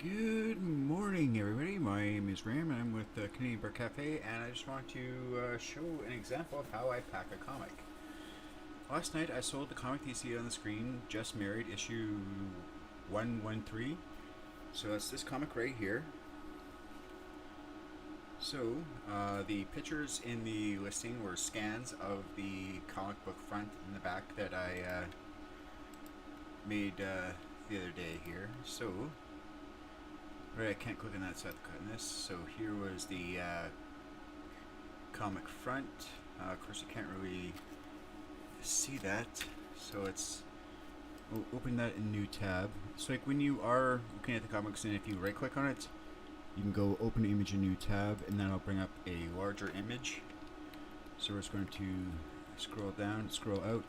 Good morning, everybody. My name is Graham, and I'm with Canadian Bar Cafe, and I just want to show an example of how I pack a comic. Last night, I sold the comic that you see on the screen, Just Married, issue 113. So that's this comic right here. So, the pictures in the listing were scans of the comic book front and the back that I made the other day here. So, right, I can't click on that, so I have to click on this. So here was the comic front. Of course, you can't really see that, so we'll open that in a new tab. So like when you are looking at the comics, and if you right click on it, you can go open image in a new tab, and then it'll bring up a larger image. So we're just going to scroll down, scroll out.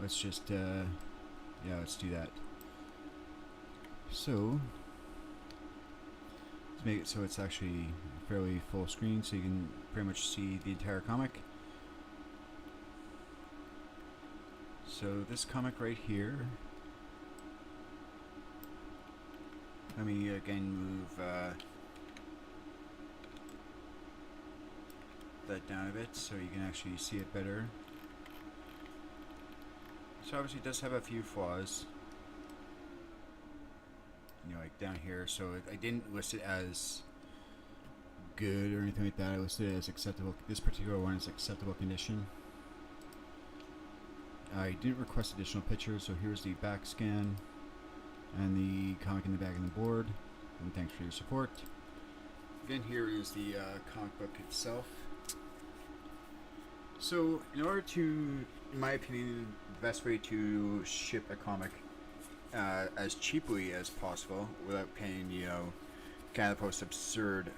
Let's just yeah, let's do that. So to make it so it's actually fairly full screen, so you can pretty much see the entire comic. So this comic right here, let me again move that down a bit so you can actually see it better. So obviously it does have a few flaws, you know, like down here. So I didn't list it as good or anything like that. I listed it as acceptable. This particular one is acceptable condition. I didn't request additional pictures, so here's the back scan and the comic in the back of the board. And thanks for your support. Again, here is the comic book itself. So, in order to, in my opinion, the best way to ship a comic as cheaply as possible without paying, you know, Canada Post absurd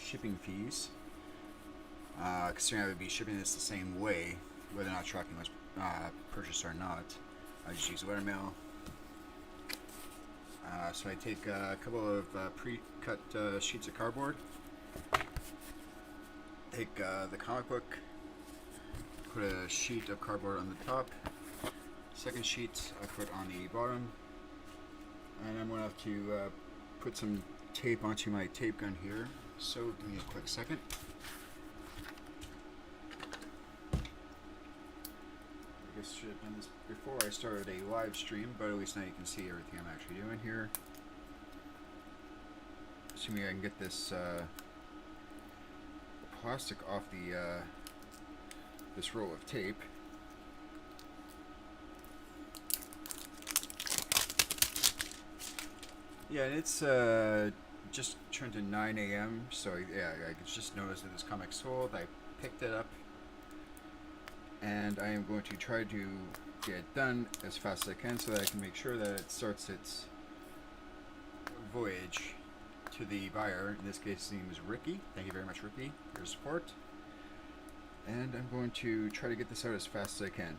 shipping fees, considering I would be shipping this the same way, whether or not tracking was purchased or not. I just use lettermail. So I take a couple of pre-cut sheets of cardboard, take the comic book, put a sheet of cardboard on the top, second sheet I put on the bottom, and I'm going to have to put some tape onto my tape gun here, so give me a quick second. I guess I should have done this before I started a live stream, but at least now you can see everything I'm actually doing here. Assuming I can get this plastic off the this roll of tape. Yeah, and it's just turned to 9 a.m. So yeah, I just noticed that this comic sold. I picked it up, and I am going to try to get it done as fast as I can so that I can make sure that it starts its voyage to the buyer. In this case, his name is Ricky. Thank you very much, Ricky, for your support. And I'm going to try to get this out as fast as I can,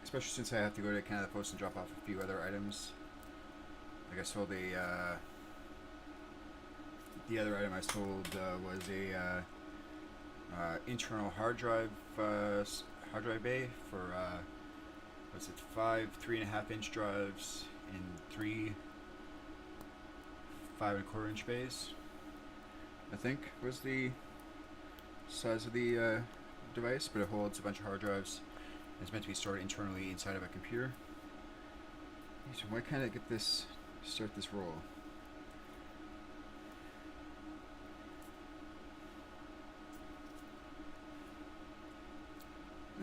especially since I have to go to Canada Post and drop off a few other items. Like I sold the other item I sold was a internal hard drive bay for what's it, 5 3.5-inch drives in 3 5.25-inch bays, I think was the size of the device, but it holds a bunch of hard drives. It's meant to be stored internally inside of a computer. So why can't I get this, start this roll?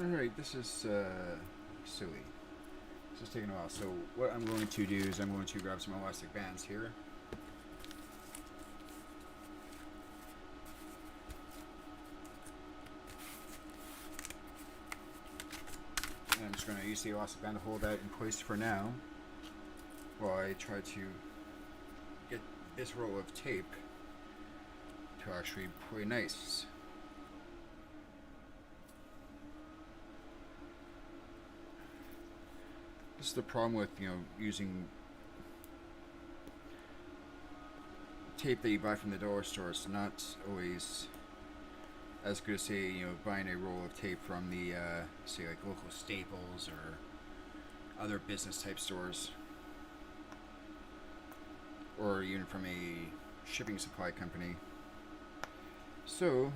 Alright, this is silly. This is taking a while. So what I'm going to do is I'm going to grab some elastic bands here. And I'm just going to use the elastic band to hold that in place for now, while I try to get this roll of tape to actually play nice. This is the problem with, you know, using tape that you buy from the dollar store. It's not always as good as, say, you know, buying a roll of tape from the say like local Staples or other business type stores. or even from a shipping supply company. So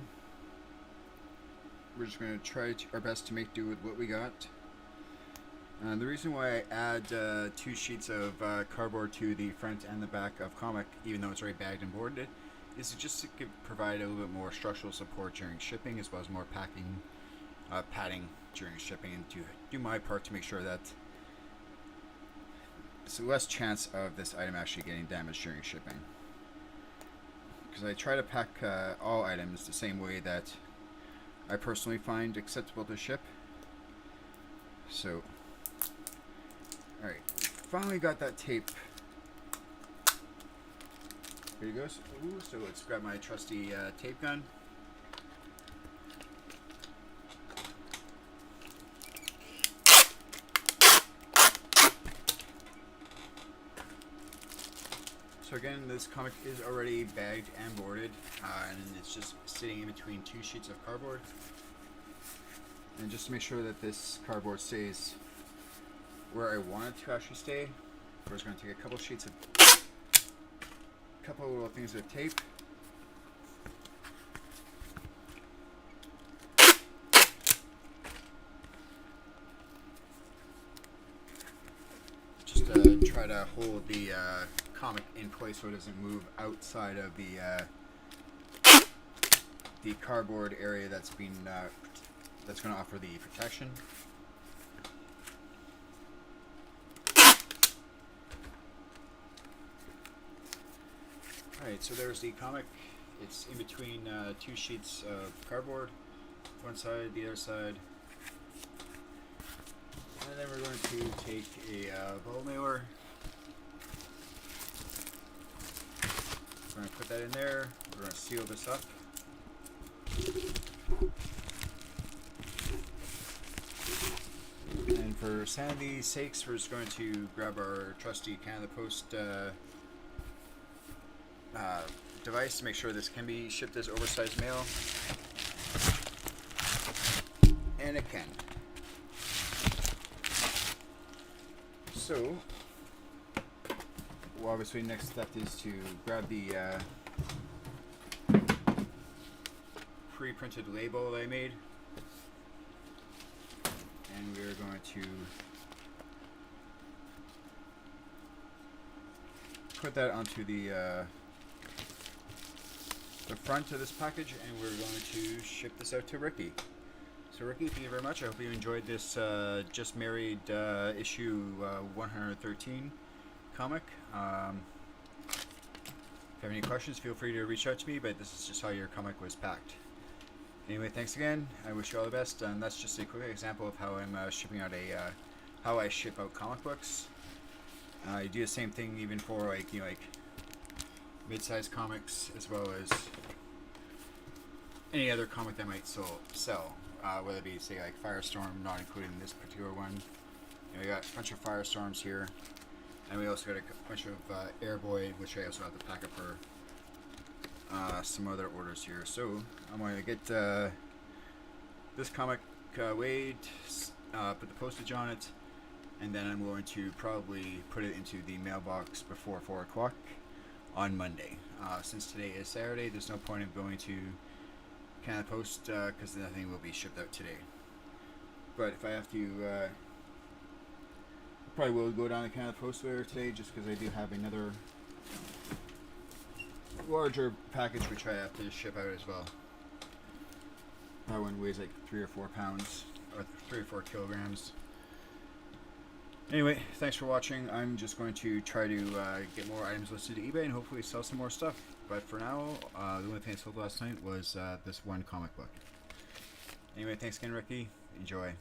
we're just going to try our best to make do with what we got. The reason why I add 2 sheets of cardboard to the front and the back of comic, even though it's already bagged and boarded, is just to provide a little bit more structural support during shipping, as well as more padding during shipping, and to do my part to make sure that it's less chance of this item actually getting damaged during shipping. Because I try to pack all items the same way that I personally find acceptable to ship. So, alright, finally got that tape. Here it goes. Ooh, so let's grab my trusty tape gun. So again, this comic is already bagged and boarded, and it's just sitting in between 2 sheets of cardboard. And just to make sure that this cardboard stays where I want it to actually stay, we're just going to take a couple sheets of, couple little things of tape. Just try to hold the comic in place so it doesn't move outside of the cardboard area that's been that's going to offer the protection. Alright, so there's the comic. It's in between 2 sheets of cardboard, one side, the other side. And then we're going to take a ball mailer. We're going to put that in there. We're going to seal this up. And for sanity's sakes, we're just going to grab our trusty Canada Post device to make sure this can be shipped as oversized mail. And it can. So, well, obviously next step is to grab the pre-printed label that I made, and we're going to put that onto the front of this package, and we're going to ship this out to Ricky. So Ricky, thank you very much. I hope you enjoyed this Just Married issue 113 comic. If you have any questions, feel free to reach out to me, but this is just how your comic was packed. Anyway, thanks again. I wish you all the best, and that's just a quick example of how I'm shipping out how I ship out comic books. I do the same thing even for like mid-sized comics, as well as any other comic that might sell. Whether it be, say, like Firestorm, not including this particular one. We got a bunch of Firestorms here, and we also got a bunch of Airboy, which I also have to pack up for some other orders here. So I'm going to get this comic weighed, put the postage on it, and then I'm going to probably put it into the mailbox before 4 o'clock on Monday. Since today is Saturday, there's no point in going to Canada Post because nothing will be shipped out today. But if I have to, probably will go down to Canada Post later today, just because I do have another larger package which I have to ship out as well. That one weighs like 3 or 4 pounds, or 3 or 4 kilograms. Anyway, thanks for watching. I'm just going to try to get more items listed to eBay and hopefully sell some more stuff. But for now, the only thing I sold last night was this one comic book. Anyway, thanks again, Ricky. Enjoy.